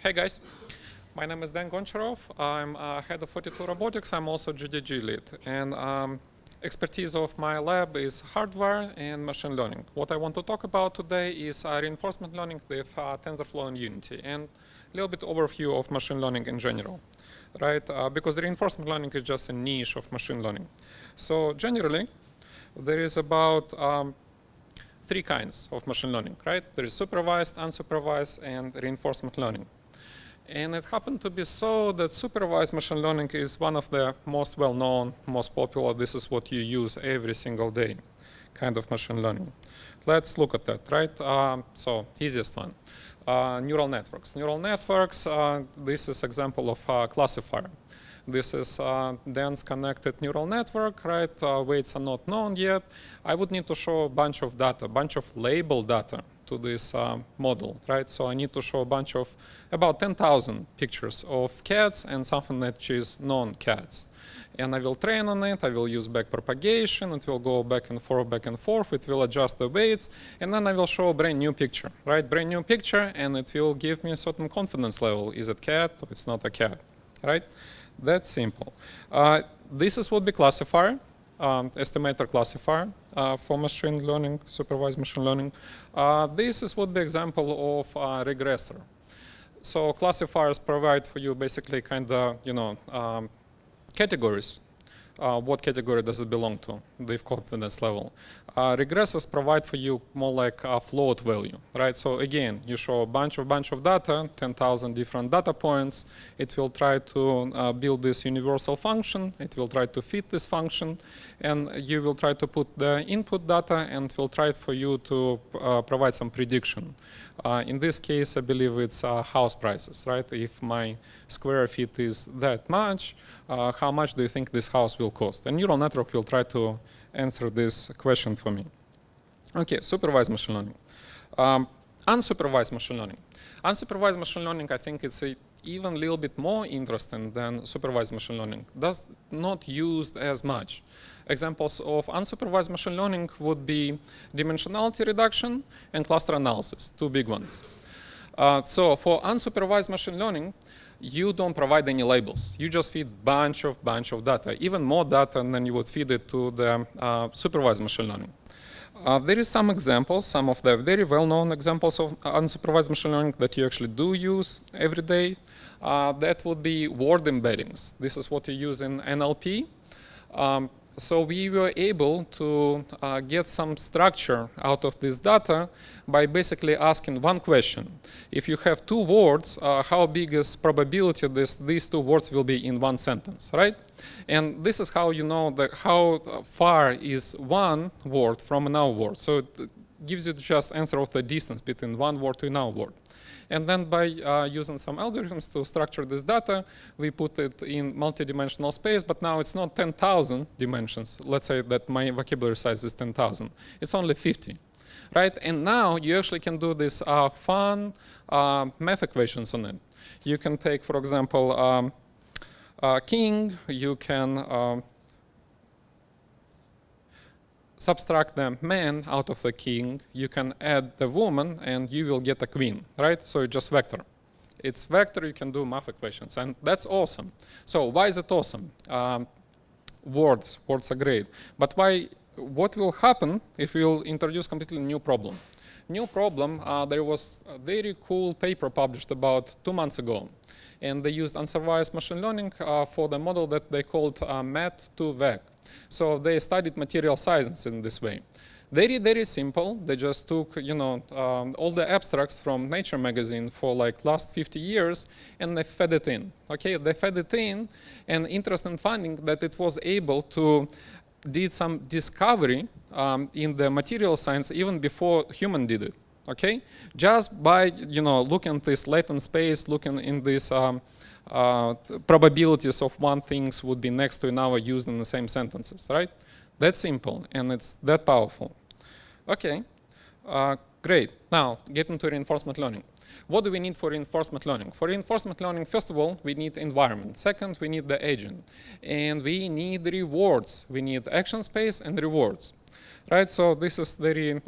Hey guys, my name is Dan Goncharov. I'm head of 42 Robotics. I'm also GDG lead. And expertise of my lab is hardware and machine learning. What I want to talk about today is reinforcement learning with TensorFlow and Unity, and a little bit overview of machine learning in general, right? Because the reinforcement learning is just a niche of machine learning. So generally, there is about three kinds of machine learning, right? There is supervised, unsupervised, and reinforcement learning. And it happened to be so that supervised machine learning is one of the most well-known, most popular. This is what you use every single day, kind of machine learning. Let's look at that, right? So easiest one, neural networks. Neural networks, this is example of a classifier. This is dense connected neural network, right? Weights are not known yet. I would need to show a bunch of data, bunch of labeled data to this model, right? So I need to show a bunch of about 10,000 pictures of cats and something that is non-cats. And I will train on it, I will use backpropagation, it will go back and forth, it will adjust the weights, and then I will show a brand new picture, right? Brand new picture, and it will give me a certain confidence level. Is it cat or it's not a cat, right? That's simple. This is what the classifier, estimator classifier for machine learning, supervised machine learning. This is what the example of regressor. So classifiers provide for you basically kind of, categories. What category does it belong to, the confidence level. Regressors provide for you more like a float value, right? So again, you show a bunch of data, 10,000 different data points. It will try to build this universal function. It will try to fit this function, and you will try to put the input data, and it will try for you to provide some prediction. In this case, I believe it's house prices, right? If my square feet is that much, how much do you think this house will cost? A neural network will try to answer this question for me. Okay, supervised machine learning. Unsupervised machine learning. Unsupervised machine learning, I think it's even a little bit more interesting than supervised machine learning. Does not used as much. Examples of unsupervised machine learning would be dimensionality reduction and cluster analysis, two big ones. So for unsupervised machine learning, you don't provide any labels. You just feed bunch of data, even more data than you would feed it to the supervised machine learning. There is some examples, some of the very well-known examples of unsupervised machine learning that you actually do use every day. That would be word embeddings. This is what you use in NLP. So we were able to get some structure out of this data by basically asking one question. If you have two words, how big is probability these two words will be in one sentence, right? And this is how you know how far is one word from another word. So it gives you just answer of the distance between one word to another word. And then by using some algorithms to structure this data, we put it in multi-dimensional space, but now it's not 10,000 dimensions. Let's say that my vocabulary size is 10,000. It's only 50, right? And now you actually can do this fun math equations on it. You can take, for example, king, you can subtract the man out of the king, you can add the woman, and you will get a queen, right? So it's just vector. It's vector, you can do math equations, and that's awesome. So why is it awesome? Words are great. But what will happen if we'll introduce completely new problem? New problem, there was a very cool paper published about 2 months ago, and they used unsupervised machine learning for the model that they called MAT2VEC. So they studied material science in this way. Very simple. They just took, all the abstracts from Nature magazine for like last 50 years, and they fed it in. Okay, they fed it in, and interesting finding that it was able to did some discovery in the material science even before human did it. Okay, just by looking at this latent space, looking in this. Probabilities of one things would be next to another used in the same sentences, right? That's simple, and it's that powerful. Okay, great. Now, getting to reinforcement learning. What do we need for reinforcement learning? For reinforcement learning, first of all, we need environment. Second, we need the agent. And we need rewards. We need action space and rewards. Right, so this is very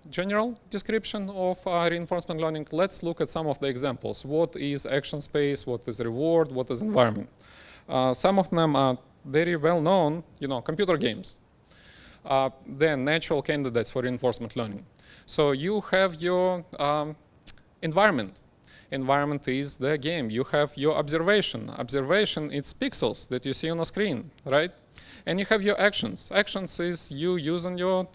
general description of reinforcement learning. Let's look at some of the examples. What is action space? What is reward? What is environment? Some of them are very well known, computer games. They're natural candidates for reinforcement learning. So you have your environment. Environment is the game. You have your observation. Observation, it's pixels that you see on a screen, right? And you have your actions. Actions is you using your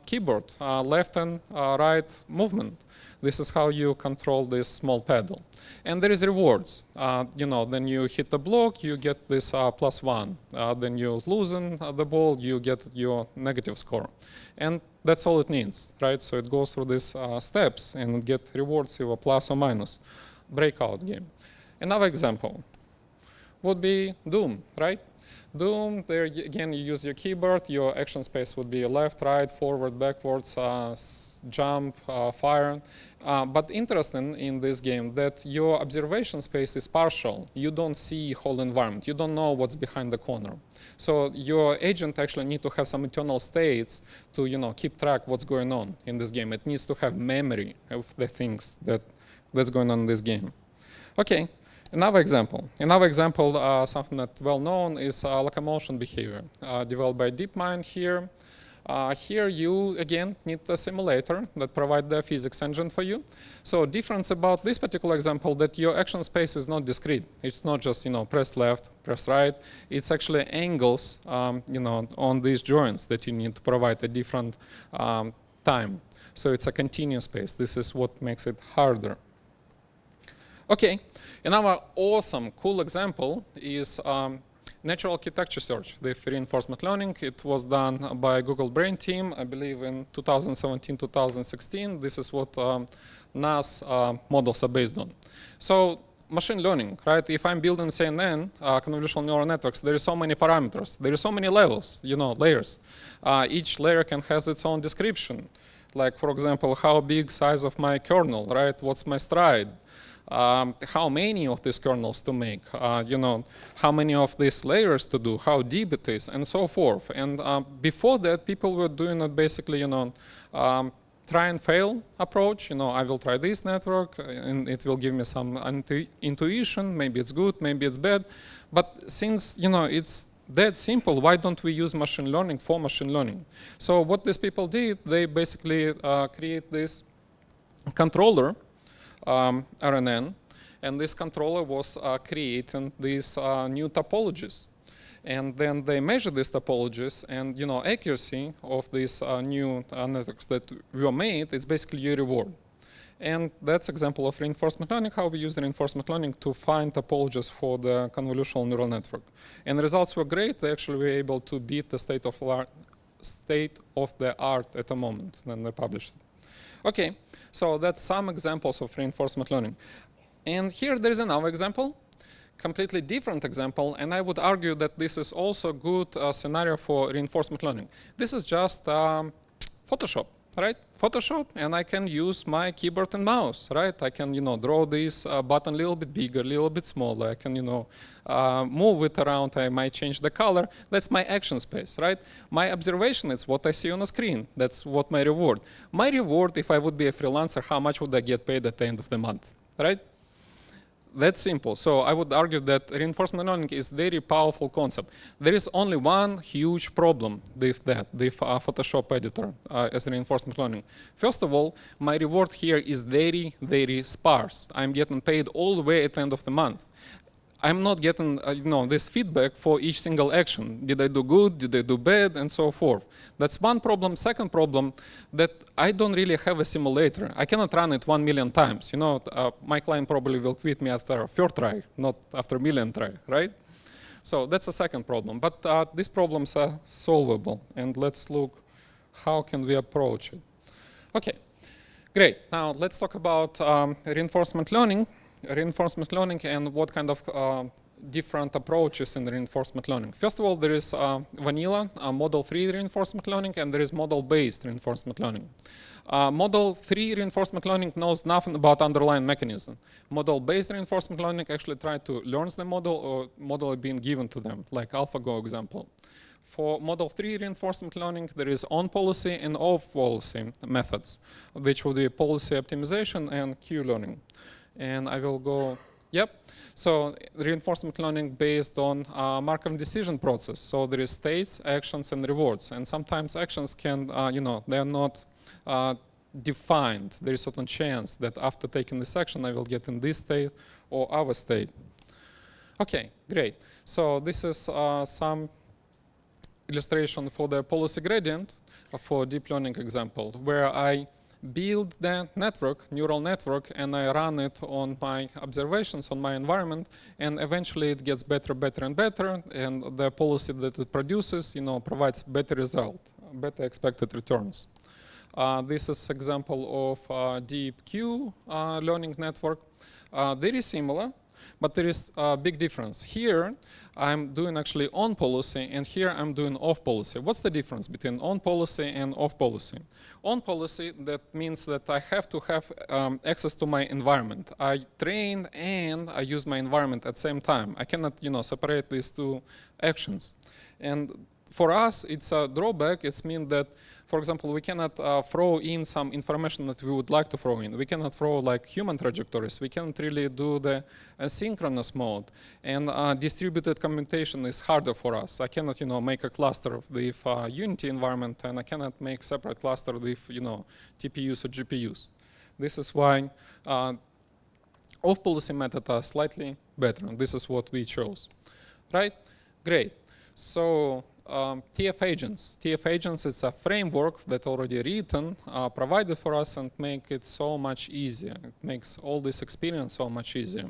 keyboard, left and right movement. This is how you control this small paddle. And there is rewards. Then you hit the block, you get this +1. Then you loosen the ball, you get your negative score. And that's all it needs, right? So it goes through these steps and get rewards either plus or minus. Breakout game. Another example would be Doom, right? Doom, there again you use your keyboard, your action space would be left, right, forward, backwards, jump, fire. But interesting in this game that your observation space is partial. You don't see whole environment. You don't know what's behind the corner. So your agent actually need to have some internal states to keep track what's going on in this game. It needs to have memory of the things that's going on in this game. Okay. Another example, something that's well known is locomotion behavior, developed by DeepMind here. Here you, again, need a simulator that provides the physics engine for you. So difference about this particular example that your action space is not discrete. It's not just, press left, press right. It's actually angles, on these joints that you need to provide a different time. So it's a continuous space. This is what makes it harder. Okay, another awesome, cool example is natural architecture search with reinforcement learning. It was done by Google Brain team, I believe in 2017, 2016. This is what NAS models are based on. So machine learning, right? If I'm building CNN, convolutional neural networks, there are so many parameters. There are so many levels, layers. Each layer can has its own description. Like, for example, how big size of my kernel, right? What's my stride? How many of these kernels to make, how many of these layers to do, how deep it is, and so forth. And before that, people were doing it basically, try and fail approach. I will try this network, and it will give me some intuition. Maybe it's good, maybe it's bad. But since, it's that simple, why don't we use machine learning for machine learning? So what these people did, they basically create this controller, RNN, and this controller was creating these new topologies. And then they measure these topologies, and accuracy of these new networks that were made is basically your reward. And that's example of reinforcement learning, how we use reinforcement learning to find topologies for the convolutional neural network. And the results were great. They actually were able to beat the state of the art at the moment. Then they published it. Okay, so that's some examples of reinforcement learning. And here there's another example, completely different example, and I would argue that this is also a good scenario for reinforcement learning. This is just Photoshop, right? Photoshop, and I can use my keyboard and mouse, right? I can, draw this button a little bit bigger, a little bit smaller. I can, move it around. I might change the color. That's my action space, right? My observation is what I see on the screen. That's what my reward. My reward, if I would be a freelancer, how much would I get paid at the end of the month, right? That's simple. So I would argue that reinforcement learning is a very powerful concept. There is only one huge problem with that, the Photoshop editor as reinforcement learning. First of all, my reward here is very, very sparse. I'm getting paid all the way at the end of the month. I'm not getting this feedback for each single action. Did I do good? Did I do bad? And so forth. That's one problem. Second problem, that I don't really have a simulator. I cannot run it 1 million times. My client probably will quit me after a third try, not after a million try, right? So that's a second problem. But these problems are solvable. And let's look how can we approach it. Okay, great. Now let's talk about reinforcement learning. Reinforcement learning and what kind of different approaches in reinforcement learning. First of all, there is vanilla Model 3 reinforcement learning, and there is model-based reinforcement learning. Model 3 reinforcement learning knows nothing about underlying mechanism. Model-based reinforcement learning actually try to learn the model or model being given to them, like AlphaGo example. For Model 3 reinforcement learning, there is on-policy and off-policy methods, which will be policy optimization and Q-learning. And I will go, yep. So reinforcement learning based on Markov decision process. So there is states, actions, and rewards. And sometimes actions can, they're not defined. There is a certain chance that after taking this action, I will get in this state or other state. Okay, great. So this is some illustration for the policy gradient for deep learning example, where I build the network, neural network, and I run it on my observations on my environment, and eventually it gets better, better, and better, and the policy that it produces, provides better result, better expected returns. This is example of deep Q learning network. Very similar, but there is a big difference. Here, I'm doing actually on policy, and here I'm doing off policy. What's the difference between on policy and off policy? On policy, that means that I have to have access to my environment. I train and I use my environment at the same time. I cannot, separate these two actions. And for us, it's a drawback. It means that, for example, we cannot throw in some information that we would like to throw in. We cannot throw like human trajectories. We can't really do the asynchronous mode. And distributed computation is harder for us. I cannot, make a cluster with Unity environment, and I cannot make separate cluster with, TPUs or GPUs. This is why off-policy methods are slightly better. And this is what we chose, right? Great. So TF agents. TF agents is a framework that already written, provided for us, and make it so much easier. It makes all this experience so much easier.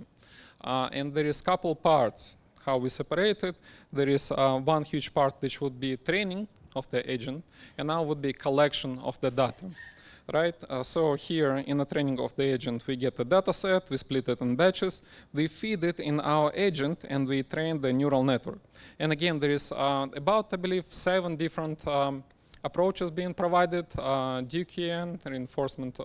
And there is couple parts how we separate it. There is one huge part which would be training of the agent, and now would be collection of the data. Right? So here in the training of the agent, we get a data set, we split it in batches, we feed it in our agent, and we train the neural network. And again, there is about, I believe, 7 different approaches being provided, DQN, reinforcement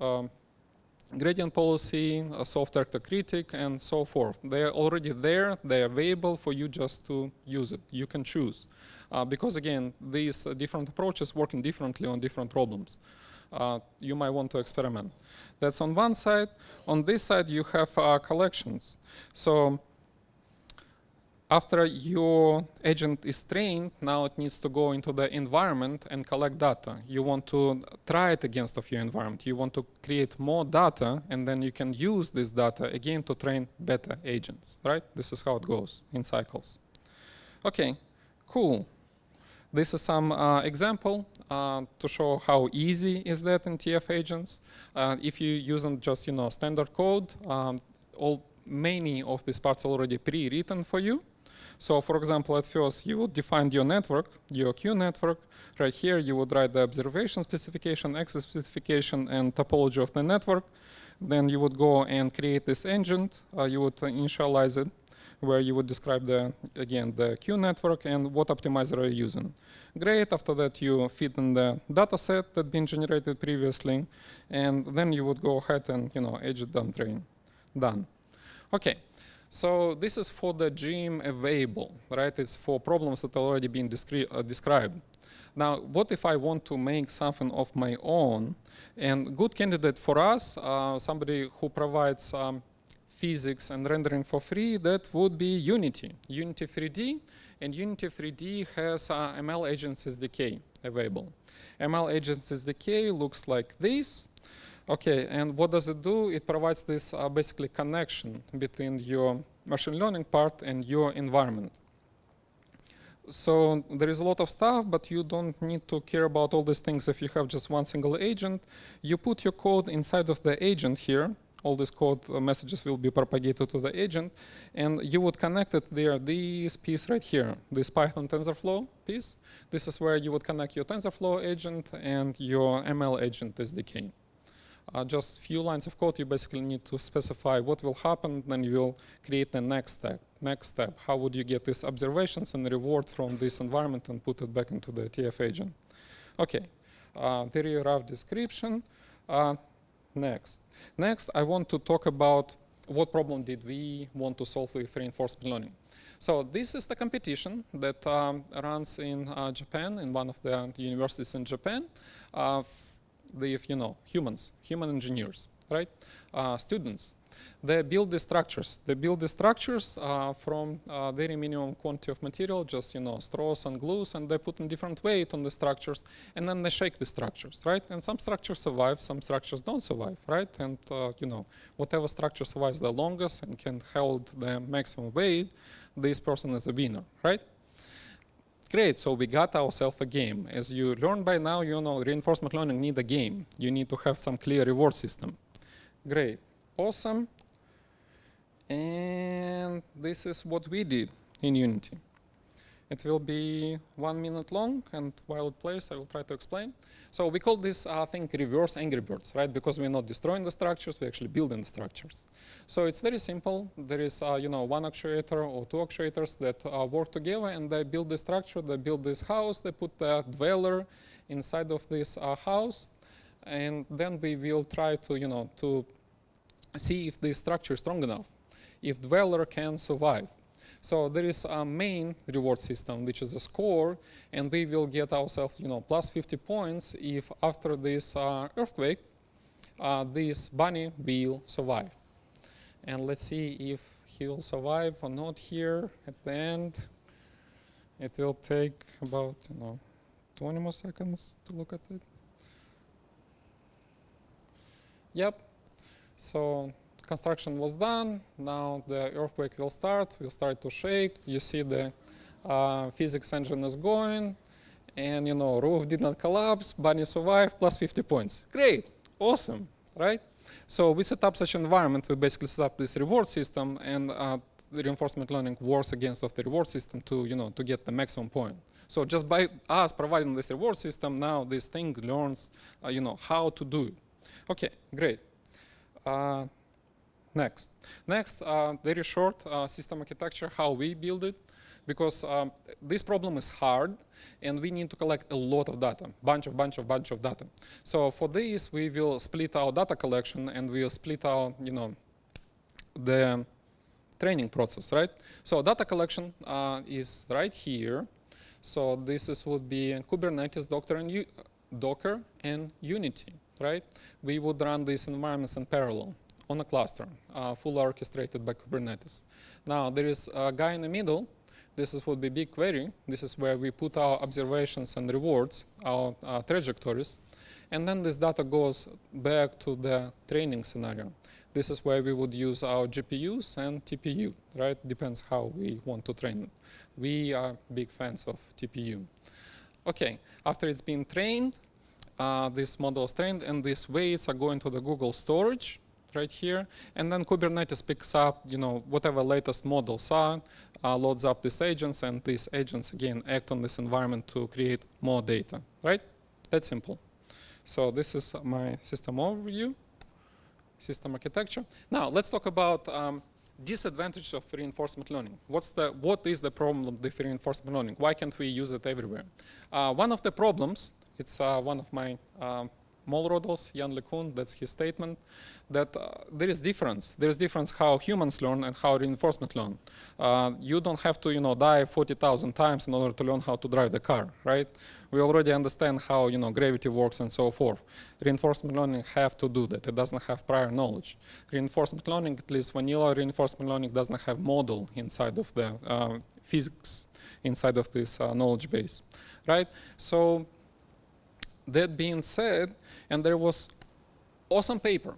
gradient policy, soft actor critic, and so forth. They are already there, they are available for you just to use it. You can choose. Because again, these different approaches working differently on different problems. You might want to experiment. That's on one side. On this side, you have collections. So after your agent is trained, now it needs to go into the environment and collect data. You want to try it against of your environment. You want to create more data, and then you can use this data again to train better agents, right? This is how it goes in cycles. Okay, cool. This is some example to show how easy is that in TF agents. If you using just standard code, many of these parts already pre-written for you. So for example, at first you would define your network, your Q network. Right here you would write the observation specification, access specification, and topology of the network. Then you would go and create this agent. You would initialize it, where you would describe the Q network and what optimizer are you using. Great, after that you feed in the data set that been generated previously, and then you would go ahead and agent done train. Done. Okay, so this is for the GM available, right? It's for problems that already been described. Now, what if I want to make something of my own? And good candidate for us, somebody who provides physics and rendering for free, that would be Unity. Unity 3D, and Unity 3D has ML Agents SDK available. ML Agents SDK looks like this. Okay, and what does it do? It provides this basically connection between your machine learning part and your environment. So there is a lot of stuff, but you don't need to care about all these things if you have just one single agent. You put your code inside of the agent here. All this code messages will be propagated to the agent, and you would connect it there, this piece right here, this Python TensorFlow piece. This is where you would connect your TensorFlow agent and your ML agent SDK. Just few lines of code, you basically need to specify what will happen, then you will create the next step. Next step, how would you get these observations and reward from this environment and put it back into the TF agent? Okay, very rough description. Next, I want to talk about what problem did we want to solve with reinforcement learning? So this is the competition that runs in Japan, in one of the universities in Japan. If you know, human engineers, right? Students. They build the structures. They build the structures from very minimum quantity of material, just straws and glues, and they put in different weight on the structures, and then they shake the structures, right? And some structures survive, some structures don't survive, right? And whatever structure survives the longest and can hold the maximum weight, this person is the winner, right? Great, so we got ourselves a game. As you learned by now, reinforcement learning need a game. You need to have some clear reward system. Great. Awesome. And this is what we did in Unity. It will be 1 minute long, and while it plays, I will try to explain. So we call this thing reverse Angry Birds, right? Because we're not destroying the structures, we're actually building the structures. So it's very simple. There is, one actuator or two actuators that work together, and they build the structure, they build this house, they put the dweller inside of this house, and then we will try to, to see if this structure is strong enough, if dweller can survive. So there is a main reward system, which is a score, and we will get ourselves, plus 50 points if after this earthquake, this bunny will survive. And let's see if he will survive or not here at the end. It will take about, 20 more seconds to look at it. Yep. So construction was done. Now the earthquake will start to shake. You see the physics engine is going, and roof did not collapse, bunny survived, plus 50 points. Great, awesome, right? So we set up such an environment. We basically set up this reward system, and the reinforcement learning works against of the reward system to to get the maximum point. So just by us providing this reward system, now this thing learns how to do it. Okay, great. Next, very short system architecture, how we build it, because this problem is hard, and we need to collect a lot of data, bunch of data. So for this, we will split our data collection, and we'll split our, the training process, right? So data collection is right here. So this would be Kubernetes, Docker, and Unity, right? We would run these environments in parallel on a cluster, fully orchestrated by Kubernetes. Now, there is a guy in the middle. This would be BigQuery. This is where we put our observations and rewards, our trajectories. And then this data goes back to the training scenario. This is where we would use our GPUs and TPU, right? Depends how we want to train it. We are big fans of TPU. Okay, after it's been trained, this model is trained, and these weights are going to the Google storage right here, and then Kubernetes picks up, whatever latest models are, loads up these agents, and these agents again act on this environment to create more data, right? That's simple. So this is my system overview, system architecture. Now let's talk about disadvantage of reinforcement learning. What is the problem with reinforcement learning? Why can't we use it everywhere? One of the problems, it's one of my Molrodels, Jan LeCun, that's his statement, that there is difference. There is difference how humans learn and how reinforcement learn. You don't have to, die 40,000 times in order to learn how to drive the car, right? We already understand how, gravity works and so forth. Reinforcement learning have to do that. It doesn't have prior knowledge. Reinforcement learning, at least vanilla reinforcement learning, doesn't have model inside of the physics, inside of this knowledge base, right? So that being said, and there was awesome paper.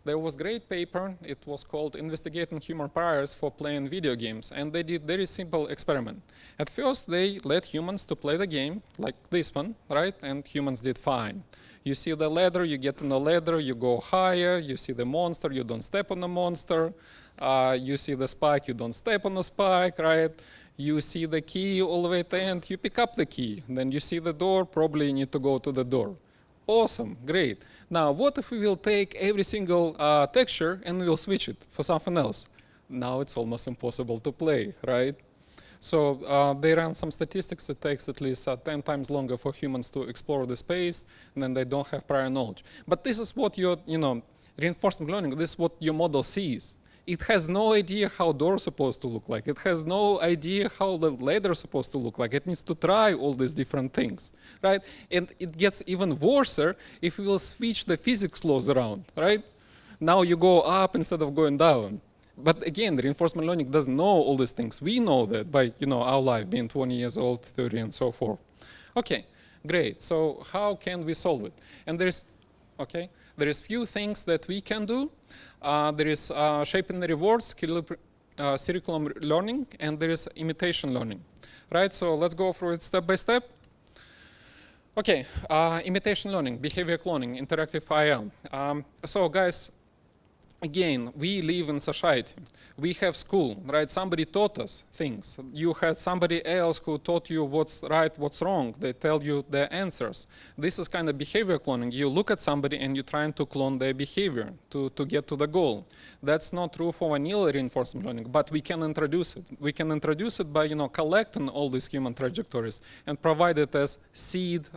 There was great paper. It was called Investigating Human Priors for Playing Video Games, and they did very simple experiment. At first, they let humans to play the game, like this one, right? And humans did fine. You see the ladder, you get on the ladder, you go higher. You see the monster, you don't step on the monster. You see the spike, you don't step on the spike, right? You see the key all the way at the end, you pick up the key. Then you see the door, probably you need to go to the door. Awesome, great. Now, what if we will take every single texture and we will switch it for something else? Now it's almost impossible to play, right? So they ran some statistics. It takes at least 10 times longer for humans to explore the space, and then they don't have prior knowledge. But this is what your, reinforcement learning, this is what your model sees. it has no idea how door is supposed to look like. It has no idea how the ladder is supposed to look like. It needs to try all these different things, right? And it gets even worse if we will switch the physics laws around, right? Now you go up instead of going down. But again, the reinforcement learning doesn't know all these things. We know that by our life, being 20 years old, 30, and so forth. Okay, great. So how can we solve it? And there is few things that we can do. There is shaping the rewards, curriculum learning, and there is imitation learning, right? So let's go through it step by step. Okay, imitation learning, behavior cloning, interactive IL. So guys, again, we live in society. We have school, right? Somebody taught us things. You had somebody else who taught you what's right, what's wrong. They tell you the answers. This is kind of behavior cloning. You look at somebody and you're trying to clone their behavior to get to the goal. That's not true for vanilla reinforcement learning, but we can introduce it. We can introduce it by collecting all these human trajectories and provide it as seed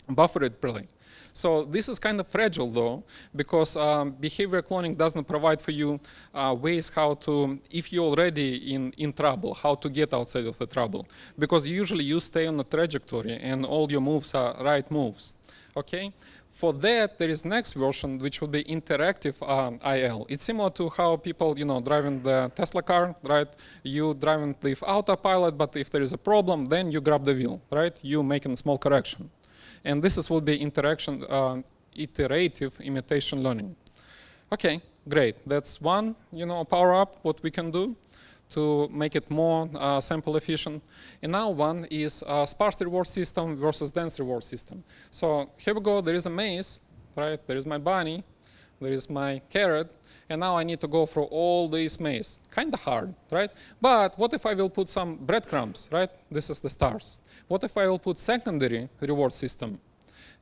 buffered play. So this is kind of fragile though, because behavior cloning doesn't provide for you ways how to, if you're already in trouble, how to get outside of the trouble. Because usually you stay on the trajectory and all your moves are right moves, okay? For that, there is next version, which will be interactive IL. It's similar to how people, driving the Tesla car, right? You driving with autopilot, but if there is a problem, then you grab the wheel, right? You making a small correction. And this will be iterative imitation learning. Okay, great. That's one, power up, what we can do to make it more sample efficient. And now one is sparse reward system versus dense reward system. So here we go, there is a maze, right? There is my bunny, there is my carrot, and now I need to go through all these maze. Kind of hard, right? But what if I will put some breadcrumbs, right? This is the stars. What if I will put secondary reward system?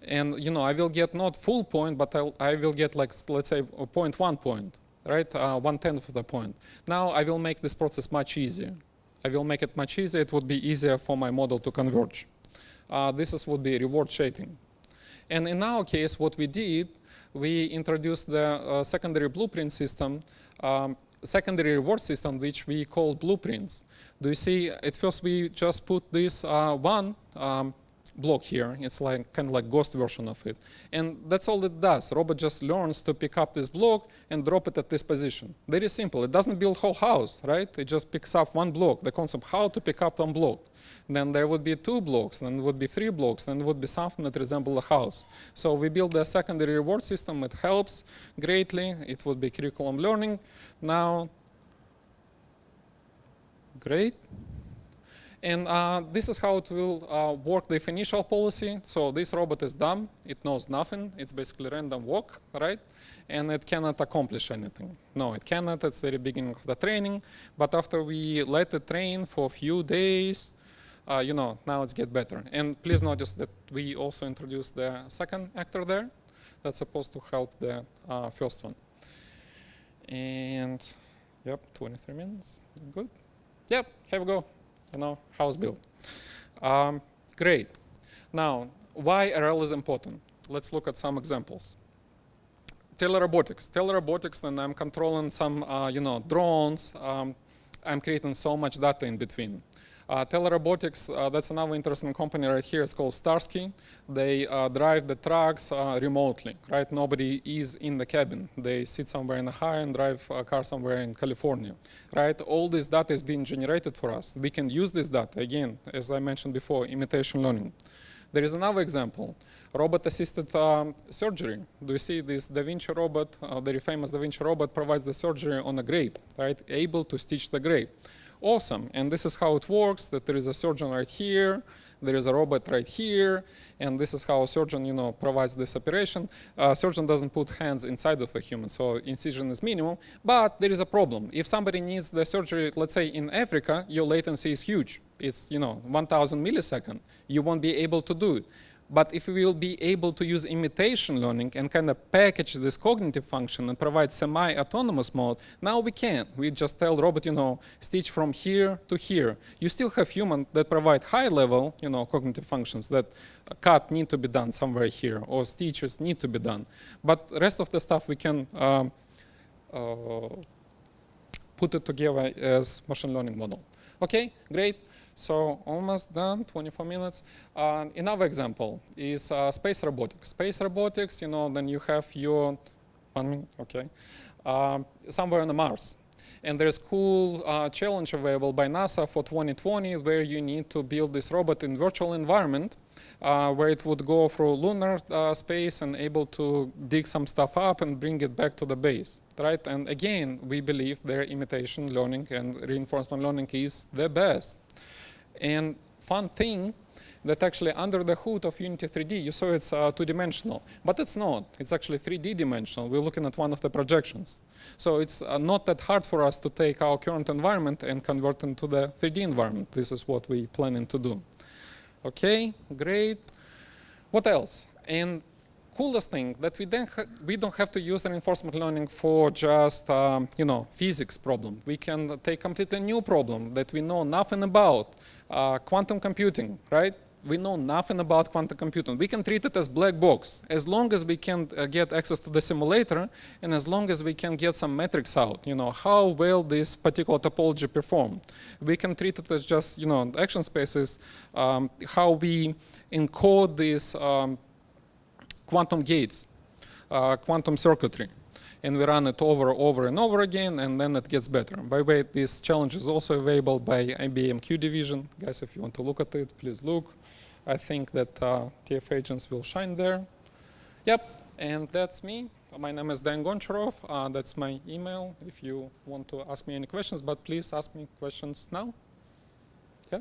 And I will get not full point, but I will get like, let's say, 0.1 point, right? 1/10 of the point. Now I will make this process much easier. I will make it much easier. It would be easier for my model to converge. Would be reward shaping. And in our case, what we did, we introduced the secondary blueprint system, secondary reward system, which we call blueprints. Do you see, at first we just put this one block here. It's like kind of like ghost version of it. And that's all it does. Robot just learns to pick up this block and drop it at this position. Very simple. It doesn't build whole house, right? It just picks up one block, the concept how to pick up one block. Then there would be 2 blocks, then there would be 3 blocks, then there would be something that resembles a house. So we build a secondary reward system. It helps greatly. It would be curriculum learning. Now, great. And this is how it will work the initial policy. So this robot is dumb. It knows nothing. It's basically random walk, right? And it cannot accomplish anything. No, it cannot. It's the very beginning of the training. But after we let it train for a few days, now it's get better. And please notice that we also introduced the second actor there. That's supposed to help the first one. And yep, 23 minutes. Good. Yep, here we go. House build. Great. Now, why RL is important? Let's look at some examples. Telerobotics. Telerobotics, and I'm controlling some, drones. I'm creating so much data in between. Telerobotics, that's another interesting company right here. It's called Starsky. They drive the trucks remotely, right? Nobody is in the cabin. They sit somewhere in Ohio and drive a car somewhere in California, right? All this data is being generated for us. We can use this data, again, as I mentioned before, imitation learning. There is another example, robot-assisted surgery. Do you see this Da Vinci robot, the very famous Da Vinci robot provides the surgery on a grape, right? Able to stitch the grape. Awesome, and this is how it works, that there is a surgeon right here, there is a robot right here, and this is how a surgeon, provides this operation. Surgeon doesn't put hands inside of the human, so incision is minimum, but there is a problem. If somebody needs the surgery, let's say in Africa, your latency is huge. It's, 1,000 milliseconds. You won't be able to do it. But if we will be able to use imitation learning and kind of package this cognitive function and provide semi-autonomous mode, now we can. We just tell robot, stitch from here to here. You still have human that provide high-level, cognitive functions that cut need to be done somewhere here or stitches need to be done. But rest of the stuff we can put it together as machine learning model. Okay, great. So almost done, 24 minutes. Another example is space robotics. Space robotics, then you have your, 1 minute, okay, somewhere on the Mars. And there's cool challenge available by NASA for 2020 where you need to build this robot in virtual environment where it would go through lunar space and able to dig some stuff up and bring it back to the base, right? And again, we believe their imitation learning and reinforcement learning is the best. And fun thing that actually under the hood of Unity 3D, you saw it's two-dimensional, but it's not. It's actually 3D dimensional. We're looking at one of the projections. So it's not that hard for us to take our current environment and convert it into the 3D environment. This is what we're planning to do. Okay, great. What else? And coolest thing that we don't have to use reinforcement learning for just physics problem. We can take completely new problem that we know nothing about, quantum computing, right? We know nothing about quantum computing. We can treat it as black box as long as we can get access to the simulator and as long as we can get some metrics out, how well this particular topology performed. We can treat it as just, action spaces, how we encode these quantum gates, quantum circuitry. And we run it over and over again, and then it gets better. By the way, this challenge is also available by IBM Q Division. Guys, if you want to look at it, please look. I think that TF agents will shine there. Yep, and that's me. My name is Dan Goncharov. That's my email if you want to ask me any questions, but please ask me questions now. Yeah?